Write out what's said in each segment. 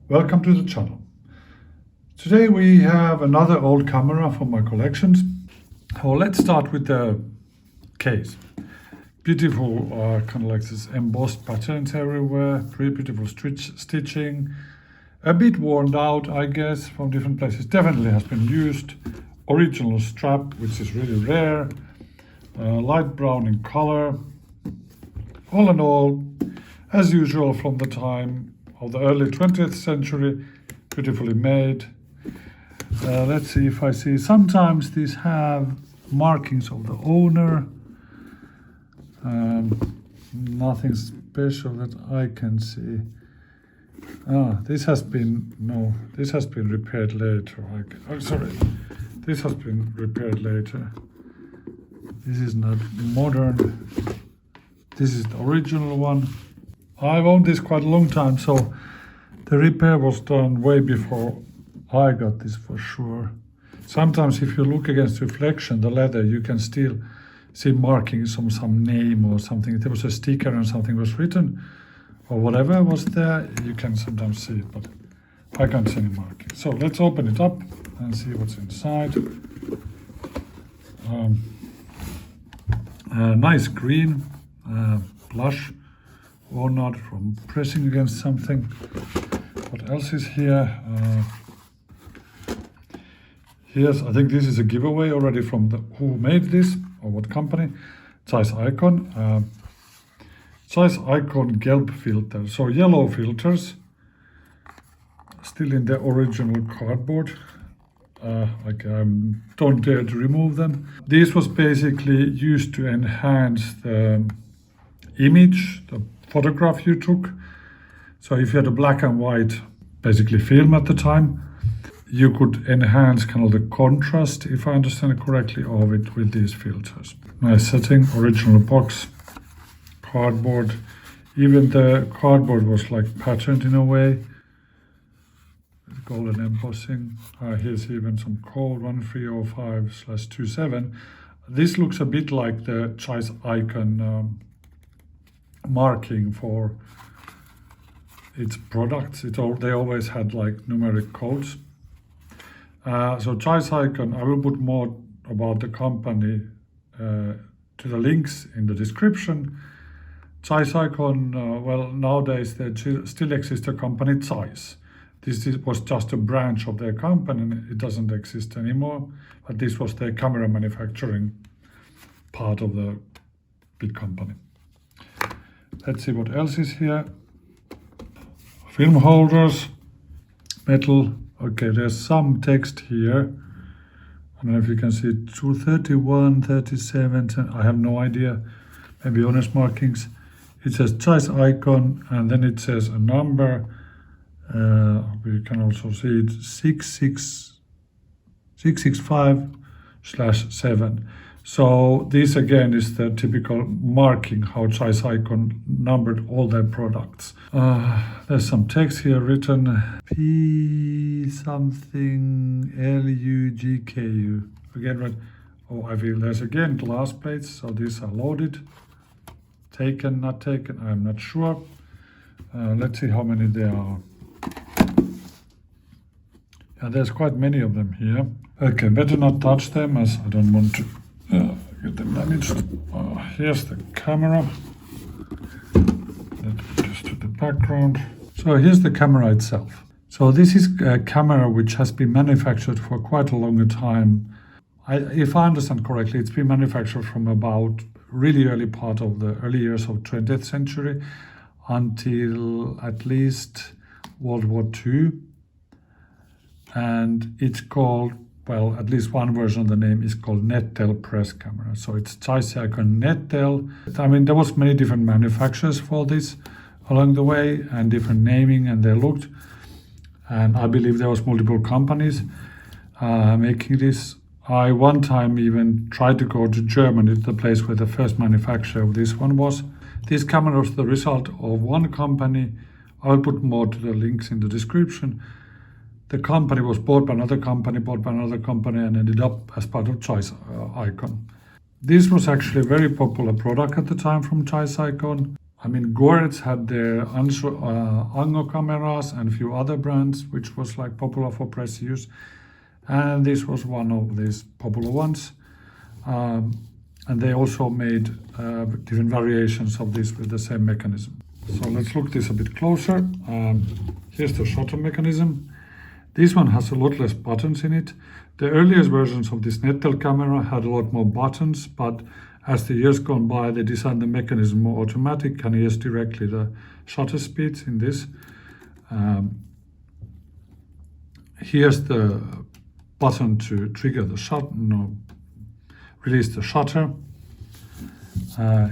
Welcome to the channel. Today we have another old camera from my collections. Let's start with the case. Beautiful, kind of like this embossed patterns everywhere, pretty beautiful stitching. A bit worn out, I guess, from different places. Definitely has been used. Original strap, which is really rare. Light brown in color. All in all, as usual from the time of the early 20th century, beautifully made. Let's see if I see. Sometimes these have markings of the owner. Nothing special that I can see. This has been repaired later. This has been repaired later. This is not modern. This is the original one. I've owned this quite a long time, so the repair was done way before I got this for sure. Sometimes if you look against reflection, the leather, you can still see markings on some name or something. If there was a sticker and something was written or whatever was there, you can sometimes see it, but I can't see any markings. So let's open it up and see what's inside. Nice green, blush or not from pressing against something. What else is here? Here's, I think this is a giveaway already from who made this or what company. Zeiss Ikon. Zeiss Ikon Gelb filter. So yellow filters, still in the original cardboard. I don't dare to remove them. This was basically used to enhance the image, the photograph you took. So if you had a black and white, basically film at the time, you could enhance kind of the contrast, if I understand it correctly, of it with these filters. Nice setting, original box, cardboard. Even the cardboard was like patterned in a way. Golden embossing. Here's even some code 1305/27. This looks a bit like the Zeiss Ikon marking for its products. They always had like numeric codes. So Zeiss Ikon, I will put more about the company to the links in the description. Zeiss Ikon, well, nowadays there still exists a company Zeiss. This was just a branch of their company and it doesn't exist anymore. But this was their camera manufacturing part of the big company. Let's see what else is here. Film holders, metal. Okay, there's some text here. I don't know if you can see 231, 37, I have no idea. Maybe honest markings. It says Zeiss Ikon and then it says a number. We can also see it 665/7. So this again is the typical marking how Zeiss Ikon numbered all their products. There's some text here written P something LUGKU. Again, right? Oh, I feel there's again glass plates. So these are loaded, taken, not taken. I'm not sure. Let's see how many there are. Yeah, there's quite many of them here. Okay, better not touch them as I don't want to get them damaged. Here's the camera. Let's just do the background. So here's the camera itself. So this is a camera which has been manufactured for quite a longer time. If I understand correctly, it's been manufactured from about really early part of the early years of 20th century until at least World War II. And it's called, well, at least one version of the name is called Nettel Presscamera. So it's Zeiss Ikon Nettel. I mean, there was many different manufacturers for this along the way and different naming, and they looked. And I believe there was multiple companies making this. I one time even tried to go to Germany, the place where the first manufacturer of this one was. This camera was the result of one company. I'll put more to the links in the description. The company was bought by another company, and ended up as part of Zeiss Ikon. This was actually a very popular product at the time from Zeiss Ikon. I mean, Goretz had their Ango cameras and a few other brands, which was like popular for press use. And this was one of these popular ones. And they also made different variations of this with the same mechanism. So let's look this a bit closer. Here's the shutter mechanism. This one has a lot less buttons in it. The earliest versions of this Nettel camera had a lot more buttons, but as the years gone by, they designed the mechanism more automatic and adjust directly the shutter speeds in this. Here's the button to trigger the release the shutter.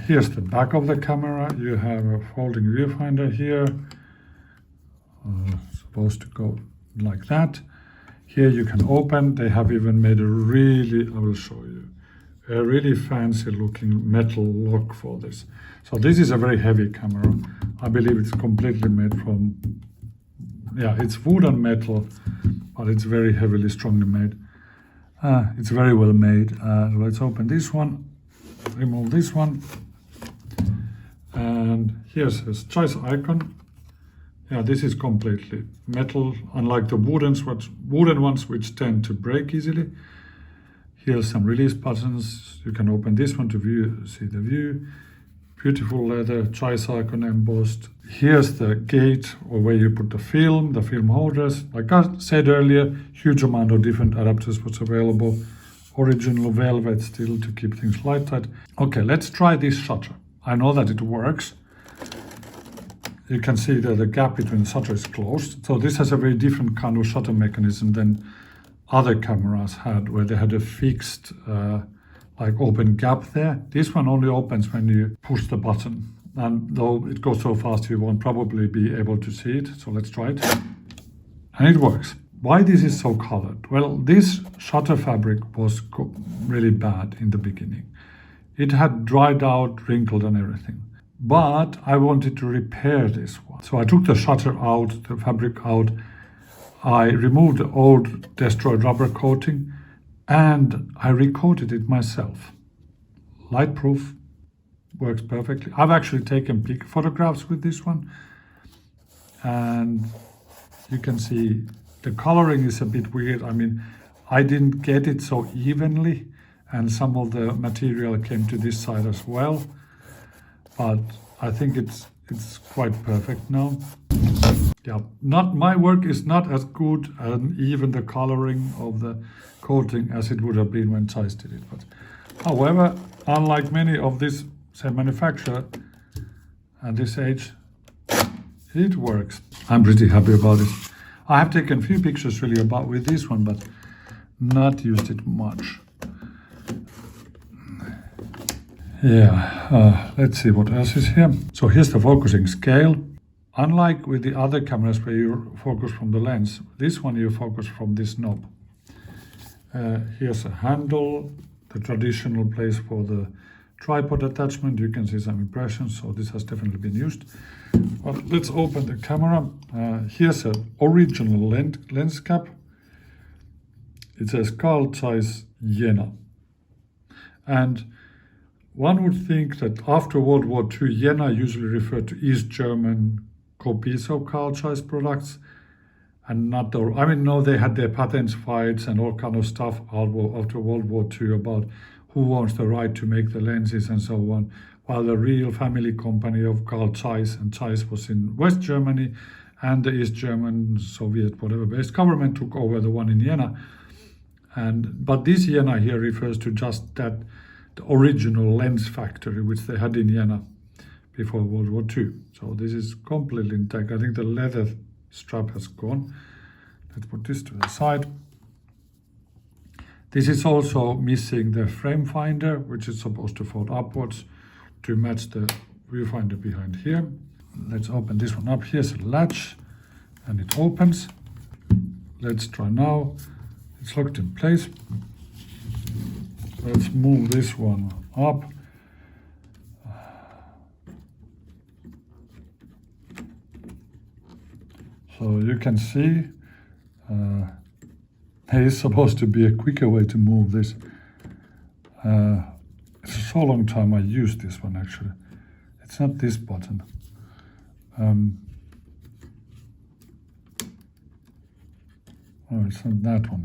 Here's the back of the camera. You have a folding viewfinder here. Supposed to go like that. Here you can open. They have even made a really, I will show you, a really fancy looking metal lock for this. So this is a very heavy camera. I believe it's completely made from, yeah, it's wood and metal, but it's very heavily, strongly made. It's very well made. Let's open this one, remove this one. And here's a Zeiss Ikon. Yeah, this is completely metal, unlike the wooden ones which tend to break easily. Here's some release buttons. You can open this one to see the view. Beautiful leather, Zeiss Ikon embossed. Here's the gate, or where you put the film holders. Like I said earlier, huge amount of different adapters was available. Original velvet still to keep things light tight. Okay, let's try this shutter. I know that it works. You can see that the gap between the shutter is closed. So this has a very different kind of shutter mechanism than other cameras had, where they had a fixed like open gap there. This one only opens when you push the button. And though it goes so fast, you won't probably be able to see it. So let's try it. And it works. Why this is so colored? Well, this shutter fabric was really bad in the beginning. It had dried out, wrinkled and everything. But I wanted to repair this one. So I took the shutter out, the fabric out. I removed the old destroyed rubber coating and I recoated it myself. Lightproof, works perfectly. I've actually taken peak photographs with this one. And you can see the coloring is a bit weird. I mean, I didn't get it so evenly and some of the material came to this side as well. But I think it's quite perfect now. Yeah, my work is not as good and even the coloring of the coating as it would have been when Zeiss did it. But however, unlike many of this same manufacturer at this age, it works. I'm pretty happy about it. I have taken a few pictures really with this one, but not used it much. Yeah, let's see what else is here. So here's the focusing scale. Unlike with the other cameras where you focus from the lens, this one you focus from this knob. Here's a handle, the traditional place for the tripod attachment. You can see some impressions, so this has definitely been used. But let's open the camera. Here's an original lens cap. It says Carl Zeiss Jena. And one would think that after World War II, Jena usually referred to East German copies of Carl Zeiss products, and not the, I mean, no, they had their patents fights and all kind of stuff after World War II about who owns the right to make the lenses and so on, while the real family company of Carl Zeiss and Zeiss was in West Germany, and the East German, Soviet, whatever based government took over the one in Jena. But this Jena here refers to just that, the original lens factory which they had in Jena before World War II. So this is completely intact. I think the leather strap has gone. Let's put this to the side. This is also missing the frame finder, which is supposed to fold upwards to match the viewfinder behind here. Let's open this one up. Here's a latch and it opens. Let's try now. It's locked in place. Let's move this one up. So you can see there is supposed to be a quicker way to move this. It's so long time I used this one actually. It's not this button. Oh, it's not that one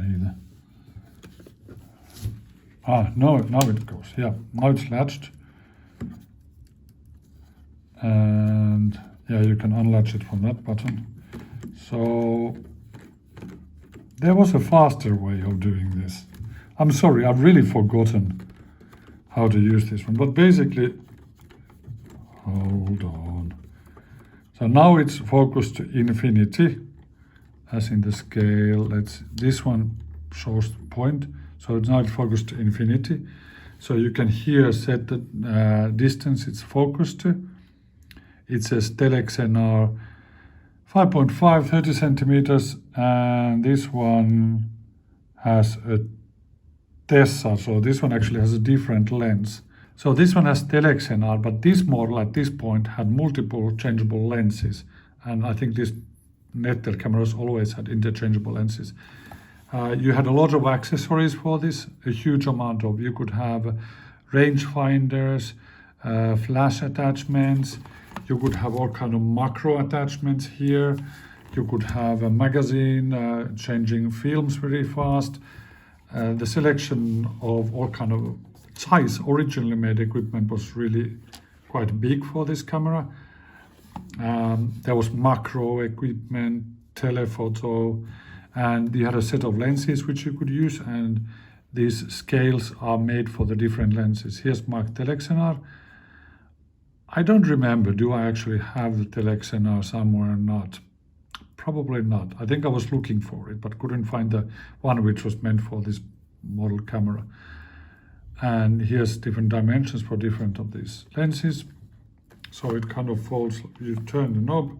either. No, now it goes. Yeah, now it's latched. And yeah, you can unlatch it from that button. So there was a faster way of doing this. I'm sorry, I've really forgotten how to use this one, but basically, hold on. So now it's focused to infinity, as in the scale. This one shows point, so now it's focused to infinity. So you can here set the distance it's focused to. It says Telexenar 5.5, 30 centimeters, and this one has a tessar, so this one actually has a different lens. So this one has Telexenar, but this model at this point had multiple changeable lenses, and I think this Nettel cameras always had interchangeable lenses. You had a lot of accessories for this, a huge amount of. You could have range finders, flash attachments. You could have all kind of macro attachments here. You could have a magazine, changing films very fast. The selection of all kind of Zeiss originally made equipment was really quite big for this camera. There was macro equipment, telephoto, and you had a set of lenses which you could use, and these scales are made for the different lenses. Here's Mark Telexenar. I don't remember, do I actually have the Telexenar somewhere or not? Probably not. I think I was looking for it, but couldn't find the one which was meant for this model camera. And here's different dimensions for different of these lenses. So it kind of folds, you turn the knob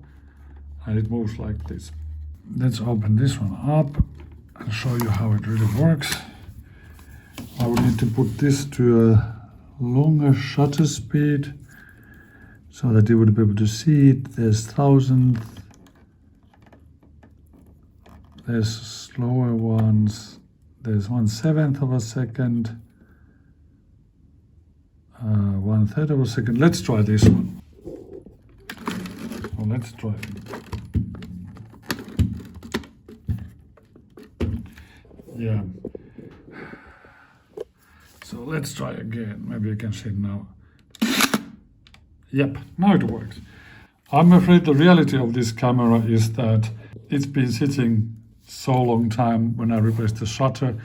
and it moves like this. Let's open this one up and show you how it really works. I will need to put this to a longer shutter speed so that you would be able to see it. There's 1000. There's slower ones. There's 1/7 of a second. 1/3 of a second. Let's try this one. So let's try it. Yeah. So let's try again. Maybe you can see it now. Yep, now it works. I'm afraid the reality of this camera is that it's been sitting so long time. When I replace the shutter,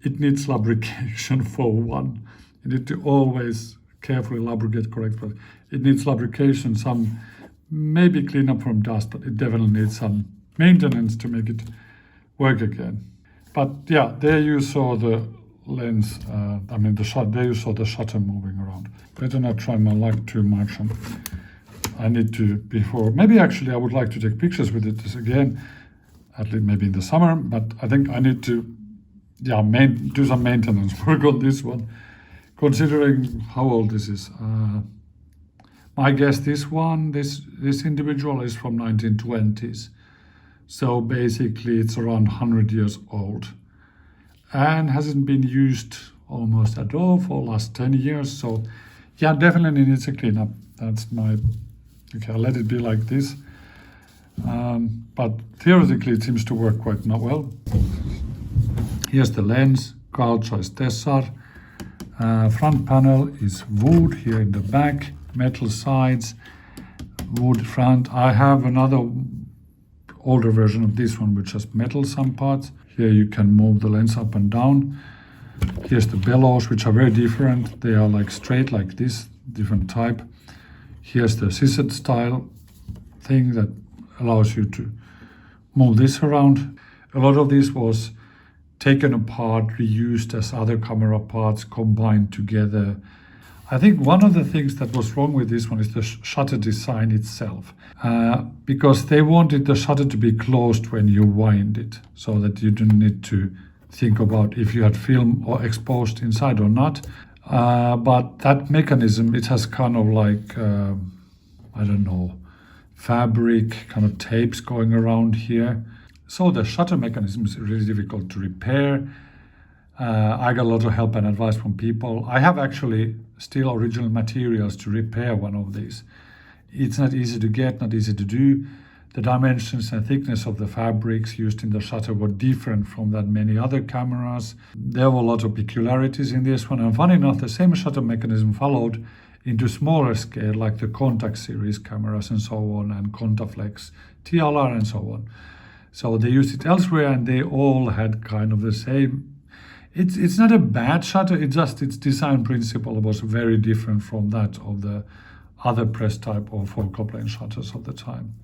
it needs lubrication for one. You need to always carefully lubricate correct, but it needs lubrication, some maybe clean up from dust, but it definitely needs some maintenance to make it work again. But yeah, there you saw the lens, there you saw the shutter moving around. Better not try my luck too much. I need to, maybe actually I would like to take pictures with it again, at least maybe in the summer, but I think I need to do some maintenance work on this one, considering how old this is. My guess, this individual is from 1920s. So basically it's around 100 years old and hasn't been used almost at all for the last 10 years. So yeah, definitely needs a cleanup. That's my, okay, I'll let it be like this. But theoretically it seems to work quite well. Here's the lens, Zeiss tessar. Front panel is wood here in the back, metal sides, wood front. I have another older version of this one which has metal some parts. Here you can move the lens up and down. Here's the bellows, which are very different. They are like straight like this, different type. Here's the scissored style thing that allows you to move this around. A lot of this was taken apart, reused as other camera parts, combined together. I think one of the things that was wrong with this one is the shutter design itself, because they wanted the shutter to be closed when you wind it, so that you didn't need to think about if you had film or exposed inside or not. But that mechanism, it has kind of like, I don't know, fabric, kind of tapes going around here. So the shutter mechanism is really difficult to repair. I got a lot of help and advice from people. I have actually still original materials to repair one of these. It's not easy to get, not easy to do. The dimensions and thickness of the fabrics used in the shutter were different from that many other cameras. There were a lot of peculiarities in this one, and funny enough, the same shutter mechanism followed into smaller scale, like the Contact series cameras and so on, and Contaflex, TLR and so on. So they used it elsewhere, and they all had kind of the same. It's not a bad shutter, it's just its design principle was very different from that of the other press type or focal plane shutters of the time.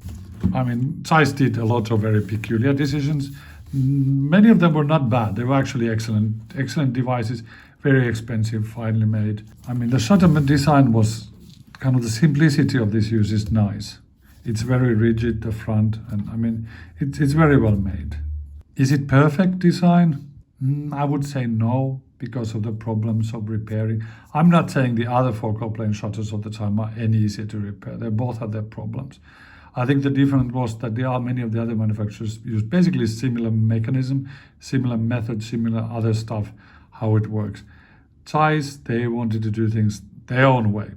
I mean, Zeiss did a lot of very peculiar decisions. Many of them were not bad. They were actually excellent devices, very expensive, finely made. I mean, the shutter design was kind of the simplicity of this use is nice. It's very rigid, the front, and I mean, it's very well made. Is it perfect design? I would say no, because of the problems of repairing. I'm not saying the other focal plane shutters of the time are any easier to repair. They both have their problems. I think the difference was that many of the other manufacturers use basically similar mechanism, similar method, similar other stuff, how it works. Zeiss, they wanted to do things their own way.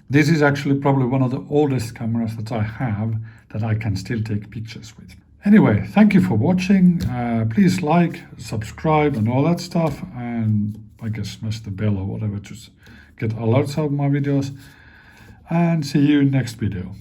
This is actually probably one of the oldest cameras that I have that I can still take pictures with. Anyway, thank you for watching. Please like, subscribe and all that stuff, and I guess smash the bell or whatever to get alerts of my videos, and see you in next video.